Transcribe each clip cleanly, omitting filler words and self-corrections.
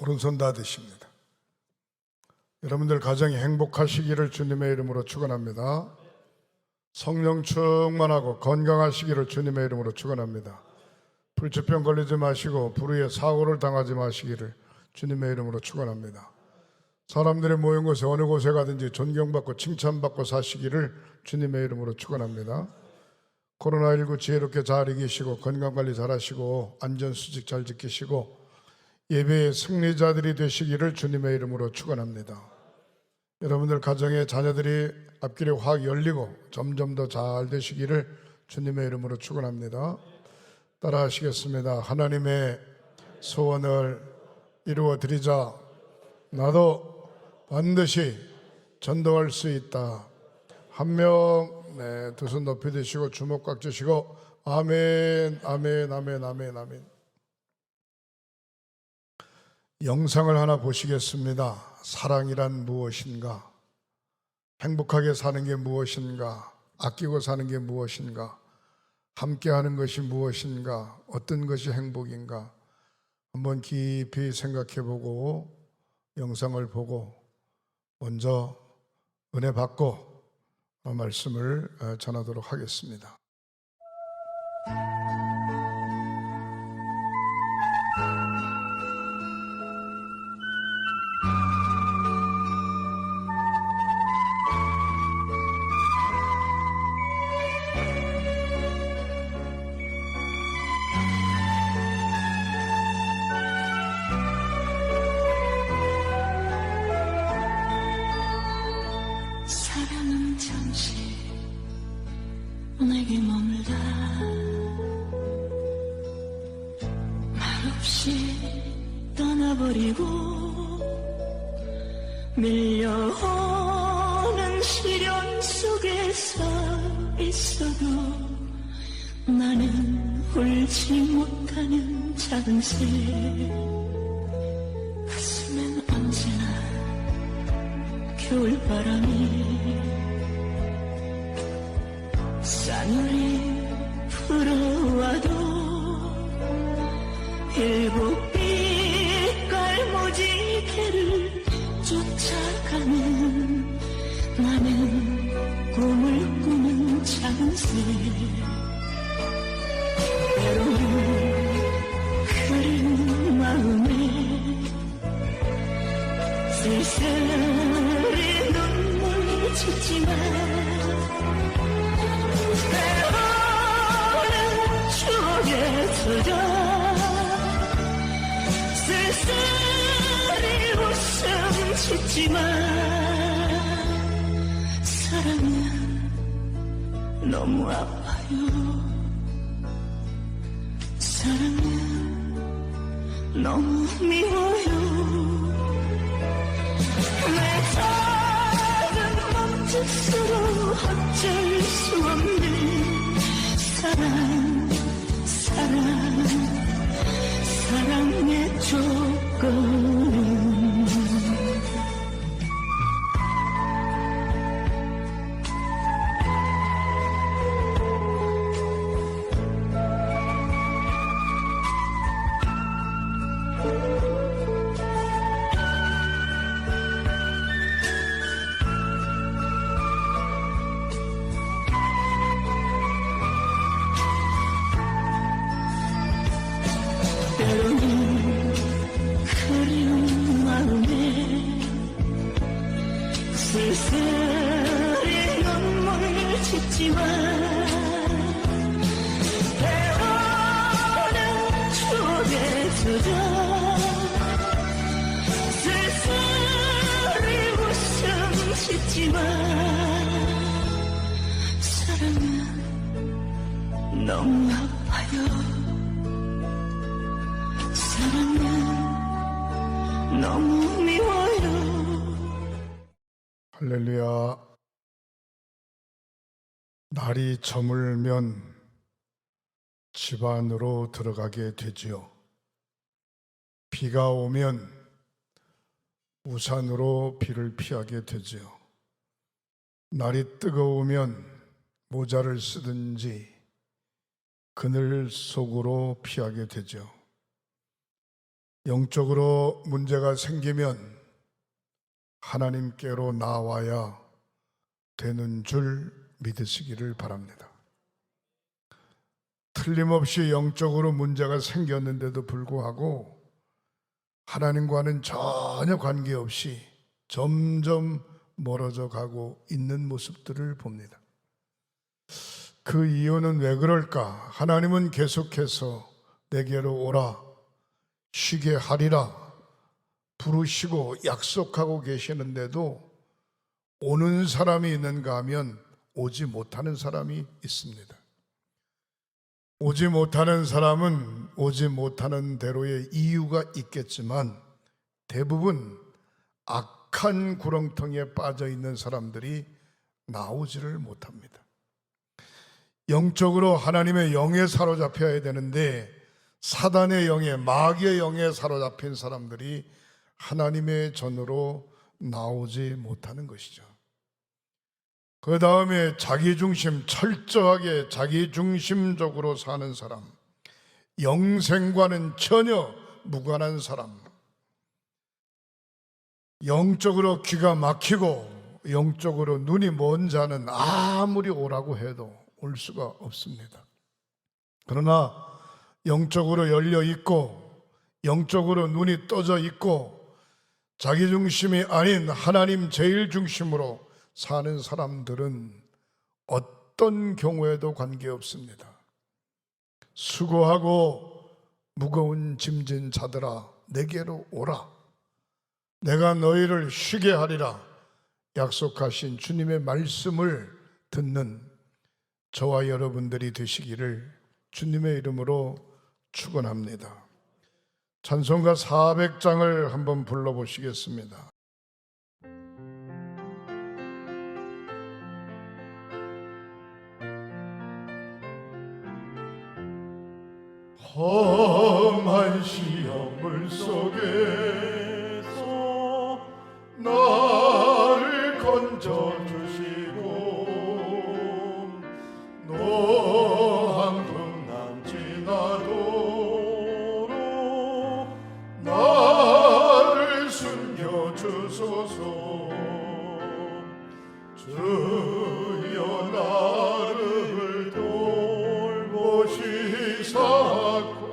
오른손 다 드십니다. 여러분들 가정이 행복하시기를 주님의 이름으로 축원합니다. 성령 충만하고 건강하시기를 주님의 이름으로 축원합니다. 불치병 걸리지 마시고 불의의 사고를 당하지 마시기를 주님의 이름으로 축원합니다. 사람들이 모인 곳에 어느 곳에 가든지 존경받고 칭찬받고 사시기를 주님의 이름으로 축원합니다. 코로나19 지혜롭게 잘 이기시고 건강관리 잘 하시고 안전수칙 잘 지키시고 예배의 승리자들이 되시기를 주님의 이름으로 축원합니다. 여러분들 가정의 자녀들이 앞길이 확 열리고 점점 더 잘 되시기를 주님의 이름으로 축원합니다. 따라 하시겠습니다. 하나님의 소원을 이루어 드리자. 나도 반드시 전도할 수 있다. 한 명, 두 손 높이 드시고 주먹 꽉 쥐시고 아멘, 아멘, 아멘, 아멘, 아멘. 영상을 하나 보시겠습니다. 사랑이란 무엇인가? 행복하게 사는 게 무엇인가? 아끼고 사는 게 무엇인가? 함께하는 것이 무엇인가? 어떤 것이 행복인가? 한번 깊이 생각해보고 영상을 보고 먼저 은혜 받고 말씀을 전하도록 하겠습니다. 사랑은 잠시 내게 머물다 말없이 떠나버리고 밀려오는 시련 속에서 있어도 나는 울지 못하는 작은 새 가슴엔 언제나 겨울바람이 싸늘히 불어와도 일곱 빛깔 무지개를 쫓아가는 나는 꿈을 꾸는 작은 새 때로는 흐린 마음에 쓸쓸히 눈물 짓지만 때로는 추억에 젖어 쓸쓸히 웃음 짓지만 사랑은 너무 아파요. 사랑은 너무 미워요. 내 작은 몸짓으로 어쩔 수 없는 사랑, 사랑, 사랑의 조건. 때로는 그리운 마음에 쓸쓸히 눈물 짓지만 때로는 추억에 젖어 쓸쓸히 웃음 짓지만 사랑은 너무 아파요. 사랑은 너무 미워요. 할렐루야. 날이 저물면 집 안으로 들어가게 되지요. 비가 오면 우산으로 비를 피하게 되지요. 날이 뜨거우면 모자를 쓰든지 그늘 속으로 피하게 되죠. 영적으로 문제가 생기면 하나님께로 나와야 되는 줄 믿으시기를 바랍니다. 틀림없이 영적으로 문제가 생겼는데도 불구하고 하나님과는 전혀 관계없이 점점 멀어져 가고 있는 모습들을 봅니다. 그 이유는 왜 그럴까? 하나님은 계속해서 내게로 오라, 쉬게 하리라 부르시고 약속하고 계시는데도 오는 사람이 있는가 하면 오지 못하는 사람이 있습니다. 오지 못하는 사람은 오지 못하는 대로의 이유가 있겠지만 대부분 악한 구렁텅이에 빠져 있는 사람들이 나오지를 못합니다. 영적으로 하나님의 영에 사로잡혀야 되는데 사단의 영에, 마귀의 영에 사로잡힌 사람들이 하나님의 전으로 나오지 못하는 것이죠. 그 다음에 자기중심, 철저하게 자기중심적으로 사는 사람, 영생과는 전혀 무관한 사람, 영적으로 귀가 막히고 영적으로 눈이 먼 자는 아무리 오라고 해도 올 수가 없습니다. 그러나 영적으로 열려 있고 영적으로 눈이 떠져 있고 자기중심이 아닌 하나님 제일 중심으로 사는 사람들은 어떤 경우에도 관계없습니다. 수고하고 무거운 짐진 자들아 내게로 오라, 내가 너희를 쉬게 하리라 약속하신 주님의 말씀을 듣는 저와 여러분들이 되시기를 주님의 이름으로 축원합니다. 찬송가 400장을 한번 불러보시겠습니다. 험한 시험물 속에서 나를 건져주시고 노한 남지 나도록 나를 숨겨주소서. 주여 나를 돌보시사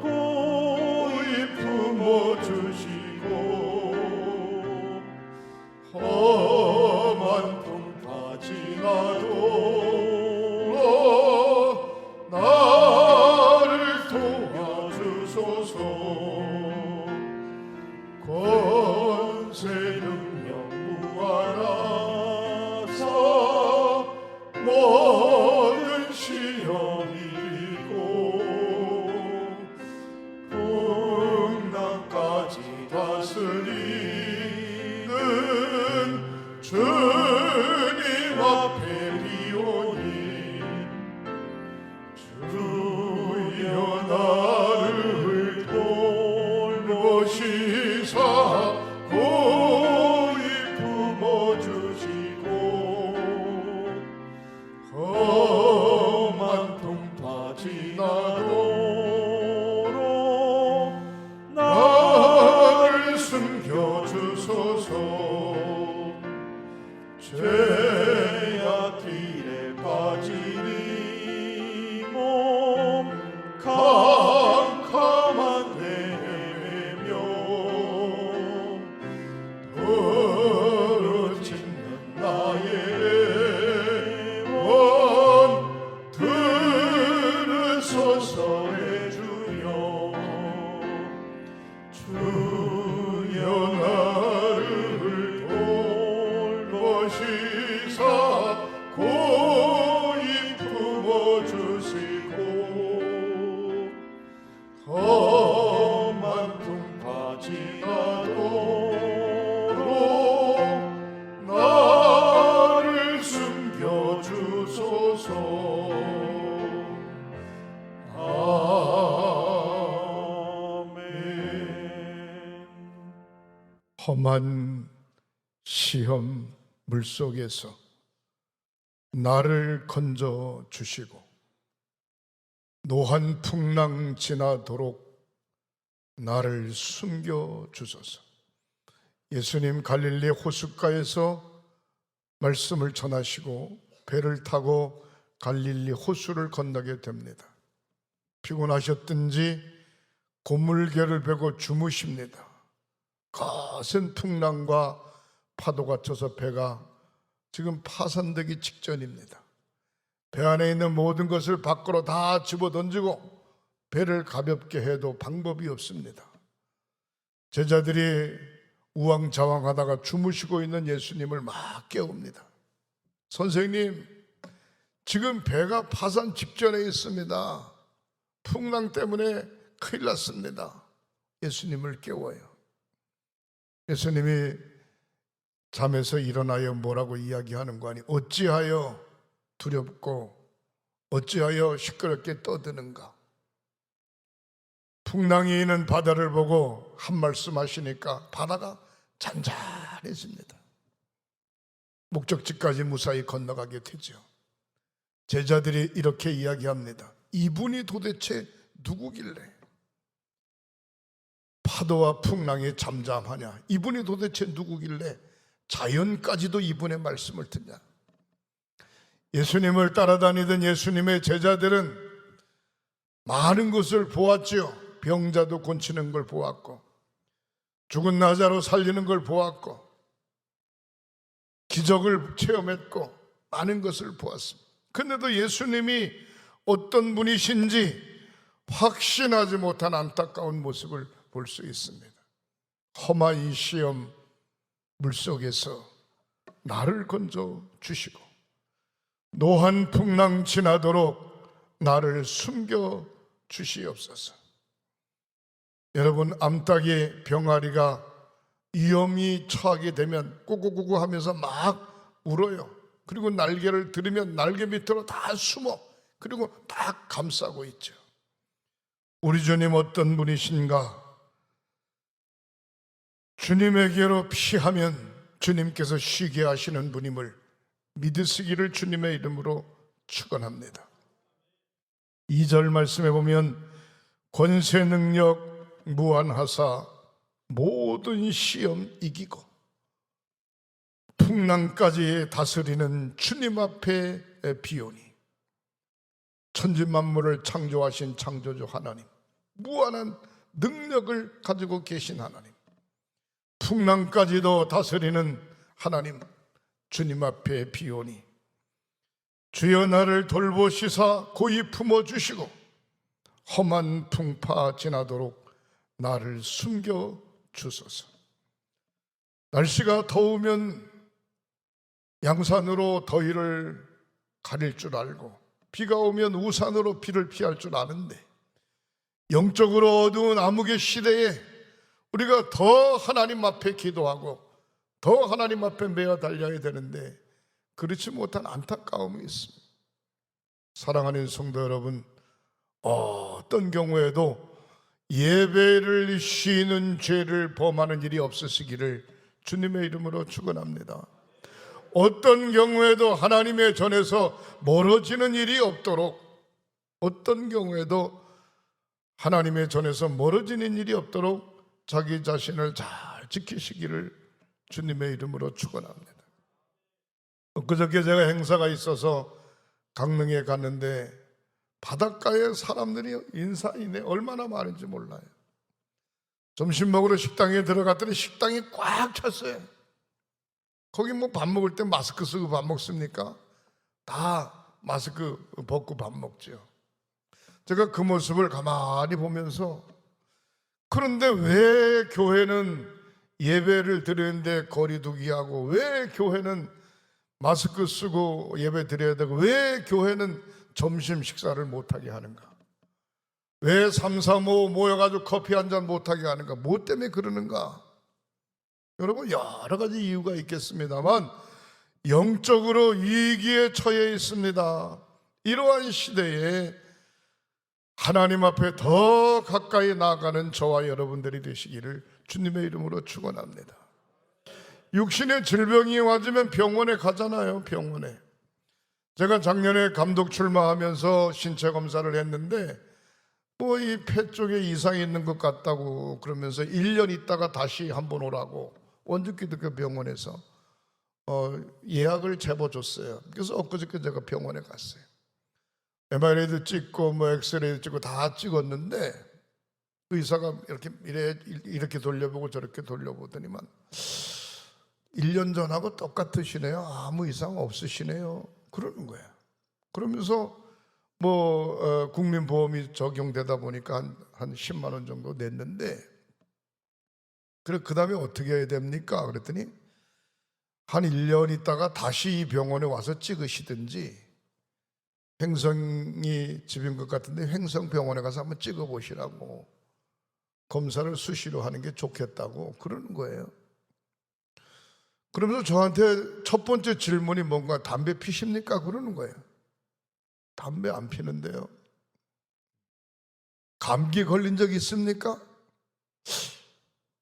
고이 품어주시고 험한 풍파 지나도록 나를 도와주소서. 권세 능력 무한하사 모든 시험이 다스리는 주님 앞에 비오니 주여 나를 돌보시사 고이 품어주시고 험한 풍파 지나도록 나를 숨겨주소서. 죄악길에 빠지니 몸 캄캄한 헤매며 부르짖는 나의 원 들으소서. 해주여 주여 나를 돌보시사 고이 품어주시고 험한 풍파 지나도록 나를 숨겨주소서. 험한 시험 물속에서 나를 건져 주시고 노한 풍랑 지나도록 나를 숨겨 주소서. 예수님 갈릴리 호숫가에서 말씀을 전하시고 배를 타고 갈릴리 호수를 건너게 됩니다. 피곤하셨든지 고물개를 베고 주무십니다. 거센 풍랑과 파도가 쳐서 배가 지금 파산되기 직전입니다. 배 안에 있는 모든 것을 밖으로 다 집어던지고 배를 가볍게 해도 방법이 없습니다. 제자들이 우왕좌왕하다가 주무시고 있는 예수님을 막 깨웁니다. 선생님, 지금 배가 파산 직전에 있습니다. 풍랑 때문에 큰일 났습니다. 예수님을 깨워요. 예수님이 잠에서 일어나여 뭐라고 이야기하는 거 아니? 어찌하여 두렵고 어찌하여 시끄럽게 떠드는가? 풍랑이 있는 바다를 보고 한 말씀 하시니까 바다가 잔잔해집니다. 목적지까지 무사히 건너가게 되죠. 제자들이 이렇게 이야기합니다. 이분이 도대체 누구길래 파도와 풍랑이 잠잠하냐? 이분이 도대체 누구길래 자연까지도 이분의 말씀을 듣냐? 예수님을 따라다니던 예수님의 제자들은 많은 것을 보았지요. 병자도 고치는 걸 보았고, 죽은 나자로 살리는 걸 보았고, 기적을 체험했고, 많은 것을 보았습니다. 그런데도 예수님이 어떤 분이신지 확신하지 못한 안타까운 모습을 볼 수 있습니다. 험한 이 시험 물속에서 나를 건져 주시고 노한 풍랑 지나도록 나를 숨겨 주시옵소서. 여러분, 암탉이 병아리가 위험이 처하게 되면 꾸꾸꾸꾸 하면서 막 울어요. 그리고 날개를 들으면 날개 밑으로 다 숨어, 그리고 다 감싸고 있죠. 우리 주님 어떤 분이신가? 주님에게로 피하면 주님께서 쉬게 하시는 분임을 믿으시기를 주님의 이름으로 축원합니다. 2절 말씀에 보면 권세 능력 무한하사 모든 시험 이기고 풍랑까지 다스리는 주님 앞에 비오니 천지 만물을 창조하신 창조주 하나님, 무한한 능력을 가지고 계신 하나님, 풍랑까지도 다스리는 하나님, 주님 앞에 비오니 주여 나를 돌보시사 고이 품어주시고 험한 풍파 지나도록 나를 숨겨 주소서. 날씨가 더우면 양산으로 더위를 가릴 줄 알고 비가 오면 우산으로 비를 피할 줄 아는데 영적으로 어두운 암흑의 시대에 우리가 더 하나님 앞에 기도하고 더 하나님 앞에 매어 달려야 되는데 그렇지 못한 안타까움이 있습니다. 사랑하는 성도 여러분, 어떤 경우에도 예배를 쉬는 죄를 범하는 일이 없으시기를 주님의 이름으로 축원합니다. 어떤 경우에도 하나님의 전에서 멀어지는 일이 없도록, 어떤 경우에도 하나님의 전에서 멀어지는 일이 없도록 자기 자신을 잘 지키시기를 주님의 이름으로 축원합니다. 엊그저께 제가 행사가 있어서 강릉에 갔는데 바닷가에 사람들이 인사이네 얼마나 많은지 몰라요. 점심 먹으러 식당에 들어갔더니 식당이 꽉 찼어요. 거기 뭐 밥 먹을 때 마스크 쓰고 밥 먹습니까? 다 마스크 벗고 밥 먹죠. 제가 그 모습을 가만히 보면서, 그런데 왜 교회는 예배를 드리는데 거리 두기 하고, 왜 교회는 마스크 쓰고 예배 드려야 되고, 왜 교회는 점심 식사를 못하게 하는가? 왜 3, 4, 5 모여가지고 커피 한잔 못하게 하는가? 뭐 때문에 그러는가? 여러분, 여러 가지 이유가 있겠습니다만 영적으로 위기에 처해 있습니다. 이러한 시대에 하나님 앞에 더 가까이 나아가는 저와 여러분들이 되시기를 주님의 이름으로 축원합니다. 육신의 질병이 와지면 병원에 가잖아요. 병원에. 제가 작년에 감독 출마하면서 신체 검사를 했는데 뭐 이 폐 쪽에 이상이 있는 것 같다고 그러면서 1년 있다가 다시 한번 오라고 원주기독교 병원에서 예약을 재봐줬어요. 그래서 엊그저께 제가 병원에 갔어요. MRI도 찍고 뭐 엑스레이도 찍고 다 찍었는데 의사가 이렇게 돌려보고 저렇게 돌려보더니만 1년 전하고 똑같으시네요. 아무 이상 없으시네요. 그러는 거예요. 그러면서 뭐 국민보험이 적용되다 보니까 한 10만 원 정도 냈는데 그 다음에 어떻게 해야 됩니까? 그랬더니 한 1년 있다가 다시 이 병원에 와서 찍으시든지 횡성이 집인 것 같은데 횡성병원에 가서 한번 찍어보시라고 검사를 수시로 하는 게 좋겠다고 그러는 거예요. 그러면서 저한테 첫 번째 질문이 뭔가 담배 피십니까? 그러는 거예요. 담배 안 피는데요. 감기 걸린 적 있습니까?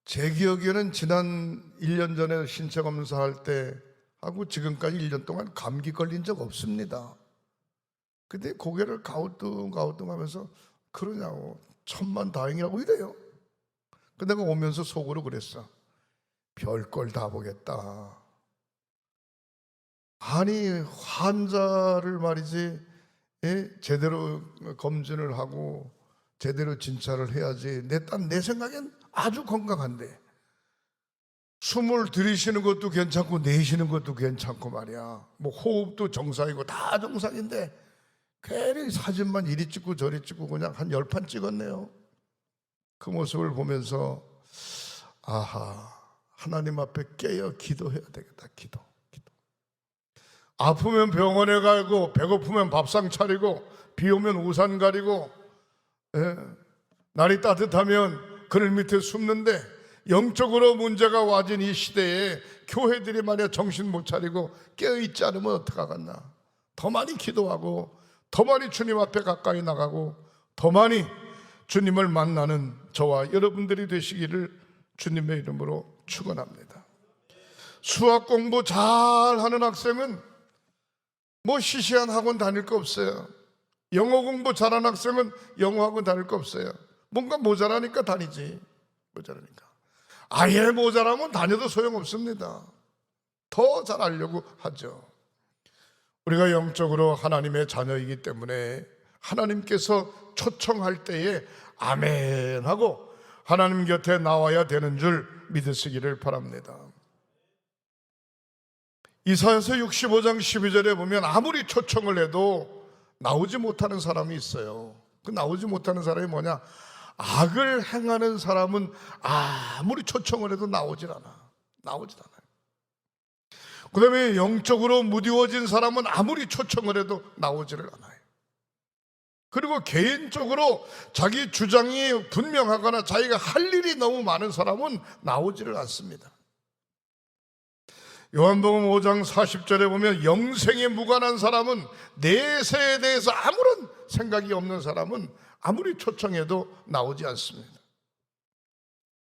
제 기억에는 지난 1년 전에 신체 검사할 때 하고 지금까지 1년 동안 감기 걸린 적 없습니다. 근데 고개를 가우뚱가우뚱하면서 그러냐고 천만다행이라고 이래요. 근데 내가 오면서 속으로 그랬어. 별걸 다 보겠다. 아니 환자를 말이지 제대로 검진을 하고 제대로 진찰을 해야지. 내 생각엔 아주 건강한데 숨을 들이쉬는 것도 괜찮고 내쉬는 것도 괜찮고 말이야. 뭐 호흡도 정상이고 다 정상인데 괜히 사진만 이리 찍고 저리 찍고 그냥 한 10판 찍었네요. 그 모습을 보면서 아하, 하나님 앞에 깨어 기도해야 되겠다. 기도. 아프면 병원에 가고 배고프면 밥상 차리고 비 오면 우산 가리고 날이 따뜻하면 그늘 밑에 숨는데 영적으로 문제가 와진 이 시대에 교회들이 말이야 정신 못 차리고 깨어있지 않으면 어떡하겠나. 더 많이 기도하고 더 많이 주님 앞에 가까이 나가고 더 많이 주님을 만나는 저와 여러분들이 되시기를 주님의 이름으로 축원합니다. 수학 공부 잘하는 학생은 뭐 시시한 학원 다닐 거 없어요. 영어 공부 잘하는 학생은 영어 학원 다닐 거 없어요. 뭔가 모자라니까 다니지. 모자라니까. 아예 모자라면 다녀도 소용없습니다. 더 잘하려고 하죠. 우리가 영적으로 하나님의 자녀이기 때문에 하나님께서 초청할 때에 아멘 하고 하나님 곁에 나와야 되는 줄 믿으시기를 바랍니다. 이사야서 65장 12절에 보면 아무리 초청을 해도 나오지 못하는 사람이 있어요. 그 나오지 못하는 사람이 뭐냐? 악을 행하는 사람은 아무리 초청을 해도 나오질 않아요. 그 다음에 영적으로 무디워진 사람은 아무리 초청을 해도 나오지를 않아요. 그리고 개인적으로 자기 주장이 분명하거나 자기가 할 일이 너무 많은 사람은 나오지를 않습니다. 요한복음 5장 40절에 보면 영생에 무관한 사람은 내세에 대해서 아무런 생각이 없는 사람은 아무리 초청해도 나오지 않습니다.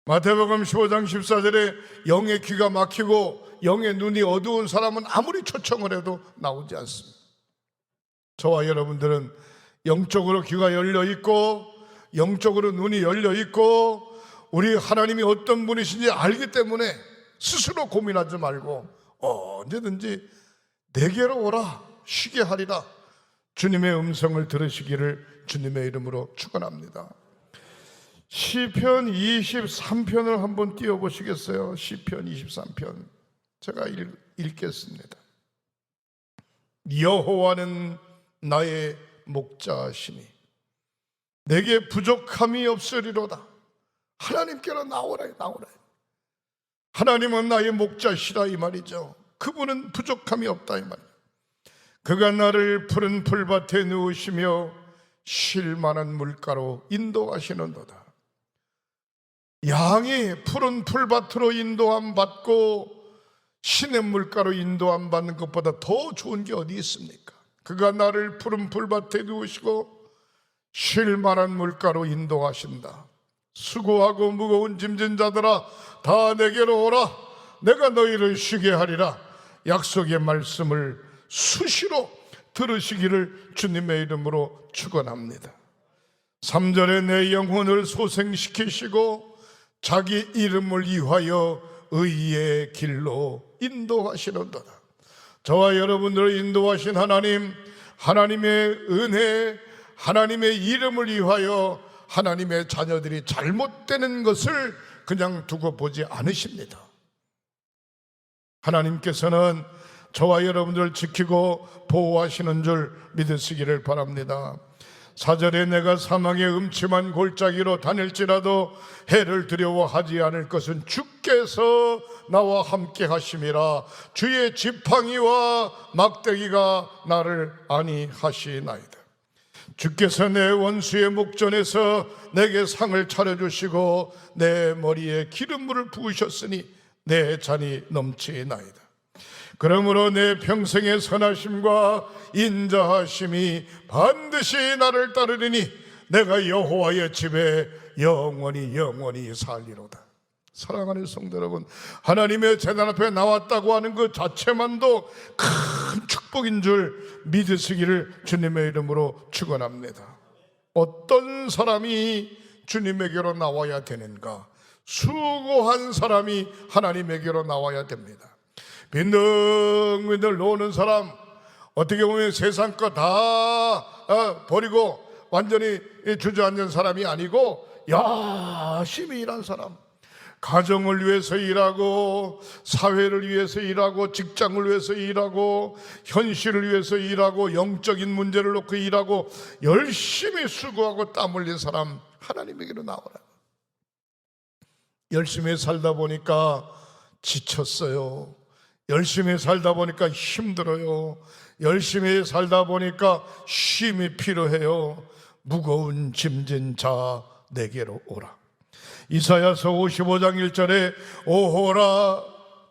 마태복음 15장 14절에 영의 귀가 막히고 영의 눈이 어두운 사람은 아무리 초청을 해도 나오지 않습니다. 저와 여러분들은 영적으로 귀가 열려 있고 영적으로 눈이 열려 있고 우리 하나님이 어떤 분이신지 알기 때문에 스스로 고민하지 말고 언제든지 내게로 오라 쉬게 하리라 주님의 음성을 들으시기를 주님의 이름으로 축원합니다. 시편 23편을 한번 띄워보시겠어요? 시편 23편 제가 읽겠습니다. 여호와는 나의 목자시니 내게 부족함이 없으리로다. 하나님께로 나오라. 하나님은 나의 목자시라 이 말이죠. 그분은 부족함이 없다 이 말이에요. 그가 나를 푸른 풀밭에 누우시며 쉴 만한 물가로 인도하시는도다. 양이 푸른 풀밭으로 인도함 받고 신의 물가로 인도함 받는 것보다 더 좋은 게 어디 있습니까? 그가 나를 푸른 풀밭에 누우시고 쉴 만한 물가로 인도하신다. 수고하고 무거운 짐진 자들아 다 내게로 오라. 내가 너희를 쉬게 하리라. 약속의 말씀을 수시로 들으시기를 주님의 이름으로 축원합니다. 3절에 내 영혼을 소생시키시고 자기 이름을 위하여 의의 길로 인도하시는도다. 저와 여러분들을 인도하신 하나님, 하나님의 은혜, 하나님의 이름을 위하여 하나님의 자녀들이 잘못되는 것을 그냥 두고 보지 않으십니다. 하나님께서는 저와 여러분들을 지키고 보호하시는 줄 믿으시기를 바랍니다. 4절에 내가 사망의 음침한 골짜기로 다닐지라도 해를 두려워하지 않을 것은 주께서 나와 함께 하심이라. 주의 지팡이와 막대기가 나를 안위하시나이다. 주께서 내 원수의 목전에서 내게 상을 차려주시고 내 머리에 기름물을 부으셨으니 내 잔이 넘치나이다. 그러므로 내 평생의 선하심과 인자하심이 반드시 나를 따르리니 내가 여호와의 집에 영원히 살리로다. 사랑하는 성도 여러분, 하나님의 제단 앞에 나왔다고 하는 그 자체만도 큰 축복인 줄 믿으시기를 주님의 이름으로 축원합니다. 어떤 사람이 주님에게로 나와야 되는가? 수고한 사람이 하나님에게로 나와야 됩니다. 빈둥빈둥 노는 사람, 어떻게 보면 세상 거 다 버리고 완전히 주저앉은 사람이 아니고 열심히 일한 사람, 가정을 위해서 일하고 사회를 위해서 일하고 직장을 위해서 일하고 현실을 위해서 일하고 영적인 문제를 놓고 일하고 열심히 수고하고 땀 흘린 사람 하나님에게로 나오라. 열심히 살다 보니까 지쳤어요. 열심히 살다 보니까 힘들어요. 열심히 살다 보니까 쉼이 필요해요. 무거운 짐진 자 내게로 오라. 이사야서 55장 1절에 오호라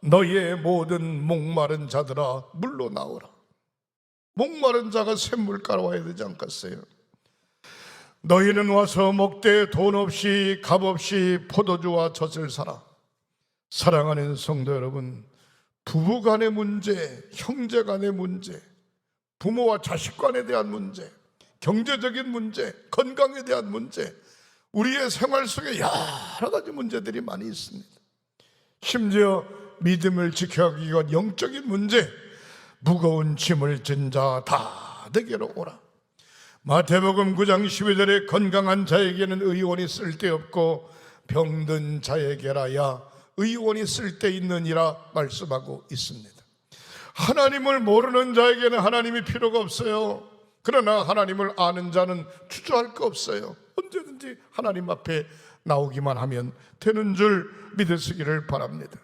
너희의 모든 목마른 자들아 물로 나오라. 목마른 자가 샘물가로 와야 되지 않겠어요? 너희는 와서 먹되 돈 없이 값 없이 포도주와 젖을 사라. 사랑하는 성도 여러분, 부부 간의 문제, 형제 간의 문제, 부모와 자식 간에 대한 문제, 경제적인 문제, 건강에 대한 문제, 우리의 생활 속에 여러 가지 문제들이 많이 있습니다. 심지어 믿음을 지켜가기 위한 영적인 문제, 무거운 짐을 진 자 다 내게로 오라. 마태복음 9장 12절에 건강한 자에게는 의원이 쓸데없고 병든 자에게라야 의원이 쓸데있느니라 말씀하고 있습니다. 하나님을 모르는 자에게는 하나님이 필요가 없어요. 그러나 하나님을 아는 자는 주저할 거 없어요. 언제든지 하나님 앞에 나오기만 하면 되는 줄 믿으시기를 바랍니다.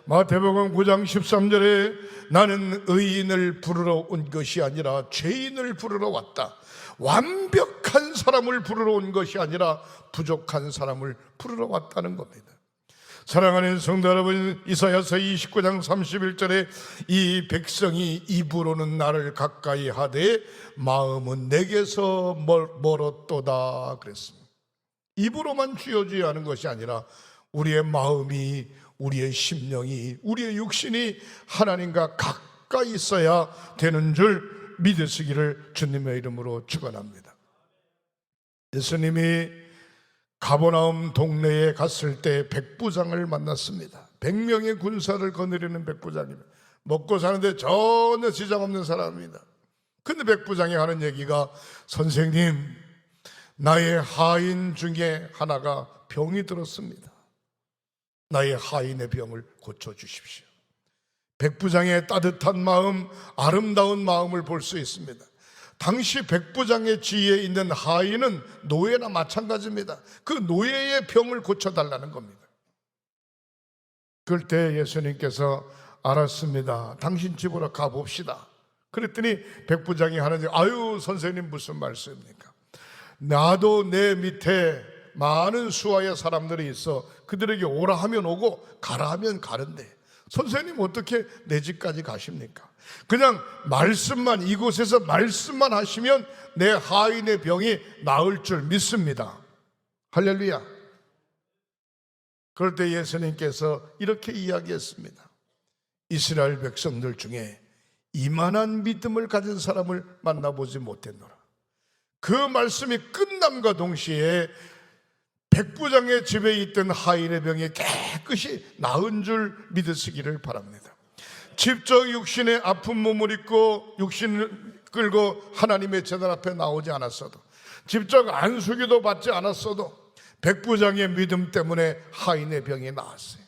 마태복음 9장 13절에 나는 의인을 부르러 온 것이 아니라 죄인을 부르러 왔다. 완벽한 사람을 부르러 온 것이 아니라 부족한 사람을 부르러 왔다는 겁니다. 사랑하는 성도 여러분, 이사야서 29장 31절에 이 백성이 입으로는 나를 가까이 하되 마음은 내게서 멀었도다 그랬습니다. 입으로만 주여 하는 것이 아니라 우리의 마음이, 우리의 심령이, 우리의 육신이 하나님과 가까이 있어야 되는 줄 믿으시기를 주님의 이름으로 축원합니다. 예수님이 가버나움 동네에 갔을 때 백부장을 만났습니다. 100명의 군사를 거느리는 백부장입니다. 먹고 사는데 전혀 지장 없는 사람입니다. 근데 백부장이 하는 얘기가, 선생님, 나의 하인 중에 하나가 병이 들었습니다. 나의 하인의 병을 고쳐주십시오. 백부장의 따뜻한 마음, 아름다운 마음을 볼 수 있습니다. 당시 백부장의 지위에 있는 하인은 노예나 마찬가지입니다. 그 노예의 병을 고쳐달라는 겁니다. 그럴 때 예수님께서 알았습니다. 당신 집으로 가봅시다. 그랬더니 백부장이 하는 얘기, 아유 선생님 무슨 말씀입니까? 나도 내 밑에 많은 수하의 사람들이 있어 그들에게 오라 하면 오고 가라 하면 가는데 선생님 어떻게 내 집까지 가십니까? 그냥 말씀만, 이곳에서 말씀만 하시면 내 하인의 병이 나을 줄 믿습니다. 할렐루야. 그럴 때 예수님께서 이렇게 이야기했습니다. 이스라엘 백성들 중에 이만한 믿음을 가진 사람을 만나보지 못했노라. 그 말씀이 끝남과 동시에 백부장의 집에 있던 하인의 병이 깨끗이 나은 줄 믿으시기를 바랍니다. 직접 육신의 아픈 몸을 입고 육신을 끌고 하나님의 제단 앞에 나오지 않았어도, 직접 안수기도 받지 않았어도 백부장의 믿음 때문에 하인의 병이 나았어요.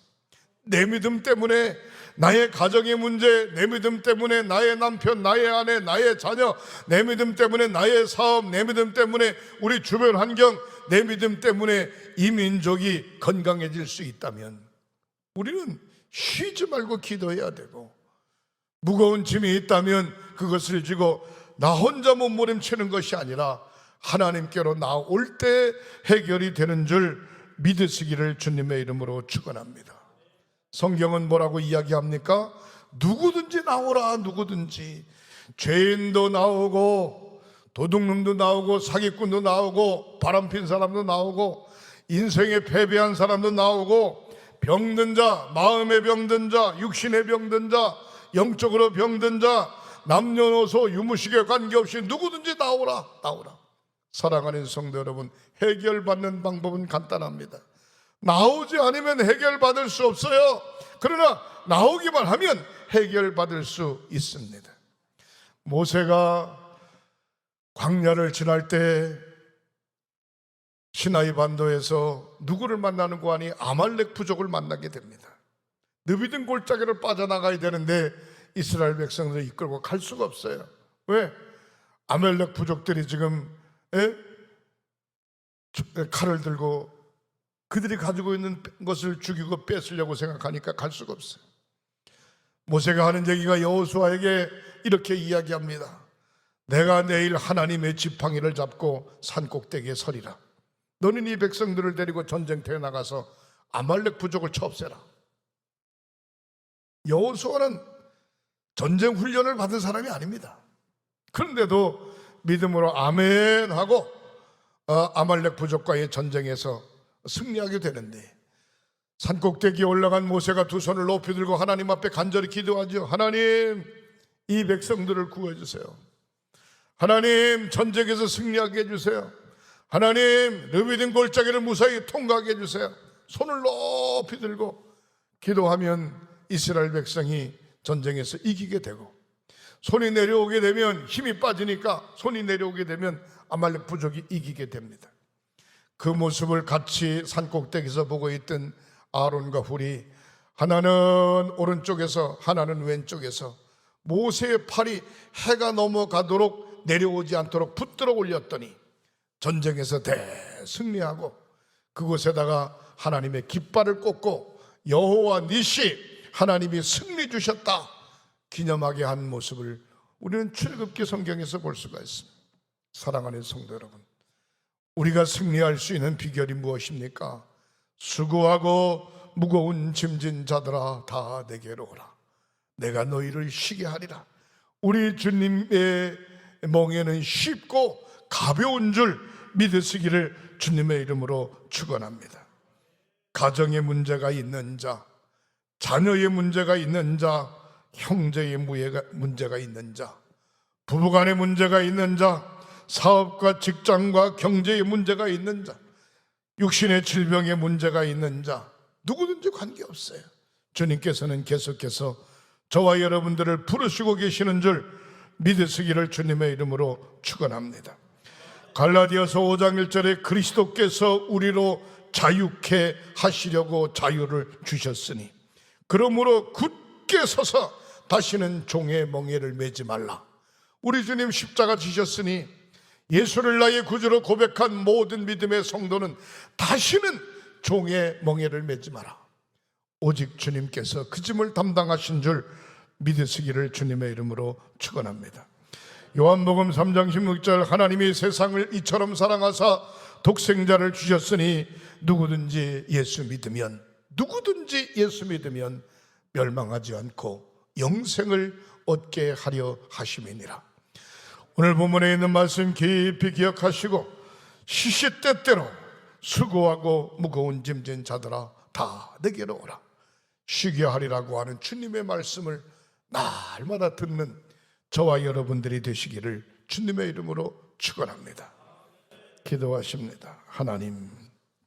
내 믿음 때문에 나의 가정의 문제, 내 믿음 때문에 나의 남편, 나의 아내, 나의 자녀, 내 믿음 때문에 나의 사업, 내 믿음 때문에 우리 주변 환경, 내 믿음 때문에 이 민족이 건강해질 수 있다면 우리는 쉬지 말고 기도해야 되고, 무거운 짐이 있다면 그것을 지고 나 혼자 몸부림치는 것이 아니라 하나님께로 나올 때 해결이 되는 줄 믿으시기를 주님의 이름으로 축원합니다. 성경은 뭐라고 이야기합니까? 누구든지 나오라. 누구든지. 죄인도 나오고 도둑놈도 나오고 사기꾼도 나오고 바람핀 사람도 나오고 인생에 패배한 사람도 나오고 병든 자, 마음에 병든 자, 육신에 병든 자, 영적으로 병든 자, 남녀노소 유무식에 관계없이 누구든지 나오라. 나오라. 사랑하는 성도 여러분, 해결받는 방법은 간단합니다. 나오지 않으면 해결받을 수 없어요. 그러나 나오기만 하면 해결받을 수 있습니다. 모세가 광야를 지날 때 시나이 반도에서 누구를 만나는 거 아니? 아말렉 부족을 만나게 됩니다. 느비든 골짜기를 빠져나가야 되는데 이스라엘 백성들을 이끌고 갈 수가 없어요. 왜? 아말렉 부족들이 지금 칼을 들고 그들이 가지고 있는 것을 죽이고 뺏으려고 생각하니까 갈 수가 없어요. 모세가 하는 얘기가 여호수아에게 이렇게 이야기합니다. 내가 내일 하나님의 지팡이를 잡고 산꼭대기에 서리라. 너는 이 백성들을 데리고 전쟁터에 나가서 아말렉 부족을 쳐 없애라. 여호수아는 전쟁 훈련을 받은 사람이 아닙니다. 그런데도 믿음으로 아멘 하고 아말렉 부족과의 전쟁에서 승리하게 되는데, 산꼭대기에 올라간 모세가 두 손을 높이 들고 하나님 앞에 간절히 기도하죠. 하나님, 이 백성들을 구해주세요. 하나님, 전쟁에서 승리하게 해주세요. 하나님, 르비딘 골짜기를 무사히 통과하게 해주세요. 손을 높이 들고 기도하면 이스라엘 백성이 전쟁에서 이기게 되고, 손이 내려오게 되면 힘이 빠지니까 손이 내려오게 되면 아말렉 부족이 이기게 됩니다. 그 모습을 같이 산꼭대기에서 보고 있던 아론과 훌이 하나는 오른쪽에서 하나는 왼쪽에서 모세의 팔이 해가 넘어가도록 내려오지 않도록 붙들어 올렸더니 전쟁에서 대승리하고 그곳에다가 하나님의 깃발을 꽂고 여호와 니시, 하나님이 승리 주셨다 기념하게 한 모습을 우리는 출애굽기 성경에서 볼 수가 있습니다. 사랑하는 성도 여러분, 우리가 승리할 수 있는 비결이 무엇입니까? 수고하고 무거운 짐진 자들아 다 내게로 오라. 내가 너희를 쉬게 하리라. 우리 주님의 멍에는 쉽고 가벼운 줄 믿으시기를 주님의 이름으로 축원합니다. 가정에 문제가 있는 자, 자녀의 문제가 있는 자, 형제의 문제가 있는 자, 부부간의 문제가 있는 자, 사업과 직장과 경제의 문제가 있는 자, 육신의 질병의 문제가 있는 자, 누구든지 관계없어요. 주님께서는 계속해서 저와 여러분들을 부르시고 계시는 줄 믿으시기를 주님의 이름으로 축원합니다. 갈라디아서 5장 1절에 그리스도께서 우리로 자유케 하시려고 자유를 주셨으니 그러므로 굳게 서서 다시는 종의 멍에를 매지 말라. 우리 주님 십자가 지셨으니 예수를 나의 구주로 고백한 모든 믿음의 성도는 다시는 종의 멍에를 매지 마라. 오직 주님께서 그 짐을 담당하신 줄 믿으시기를 주님의 이름으로 축원합니다. 요한복음 3장 16절 하나님이 세상을 이처럼 사랑하사 독생자를 주셨으니 누구든지 예수 믿으면 멸망하지 않고 영생을 얻게 하려 하심이니라. 오늘 본문에 있는 말씀 깊이 기억하시고 시시때때로 수고하고 무거운 짐진 자들아 다 내게로 오라. 쉬게 하리라고 하는 주님의 말씀을 날마다 듣는 저와 여러분들이 되시기를 주님의 이름으로 축원합니다. 기도하십니다. 하나님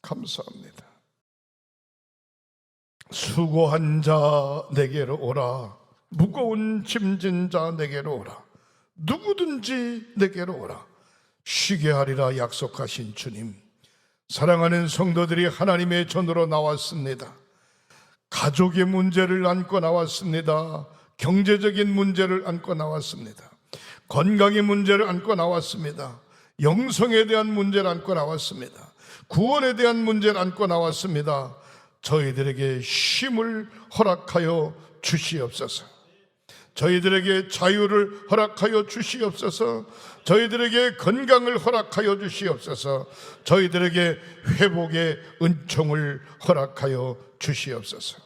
감사합니다. 수고한 자 내게로 오라. 무거운 짐진 자 내게로 오라. 누구든지 내게로 오라. 쉬게 하리라 약속하신 주님, 사랑하는 성도들이 하나님의 전으로 나왔습니다. 가족의 문제를 안고 나왔습니다. 경제적인 문제를 안고 나왔습니다. 건강의 문제를 안고 나왔습니다. 영성에 대한 문제를 안고 나왔습니다. 구원에 대한 문제를 안고 나왔습니다. 저희들에게 쉼을 허락하여 주시옵소서. 저희들에게 자유를 허락하여 주시옵소서. 저희들에게 건강을 허락하여 주시옵소서. 저희들에게 회복의 은총을 허락하여 주시옵소서.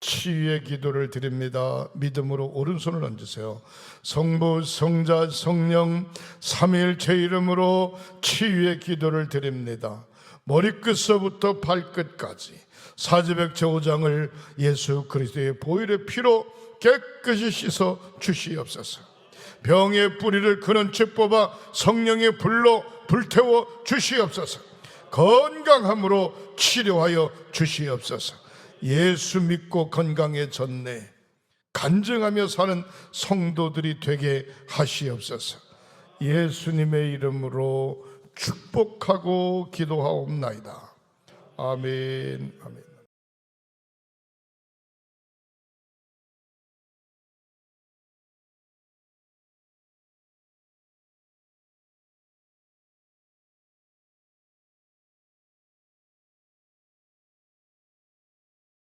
치유의 기도를 드립니다. 믿음으로 오른손을 얹으세요. 성부, 성자, 성령 삼위일체 이름으로 치유의 기도를 드립니다. 머리끝서부터 발끝까지 사지백제 5장을 예수 그리스도의 보혈의 피로 깨끗이 씻어 주시옵소서. 병의 뿌리를 근원체 뽑아 성령의 불로 불태워 주시옵소서. 건강함으로 치료하여 주시옵소서. 예수 믿고 건강해졌네 간증하며 사는 성도들이 되게 하시옵소서. 예수님의 이름으로 축복하고 기도하옵나이다. 아멘. 아멘.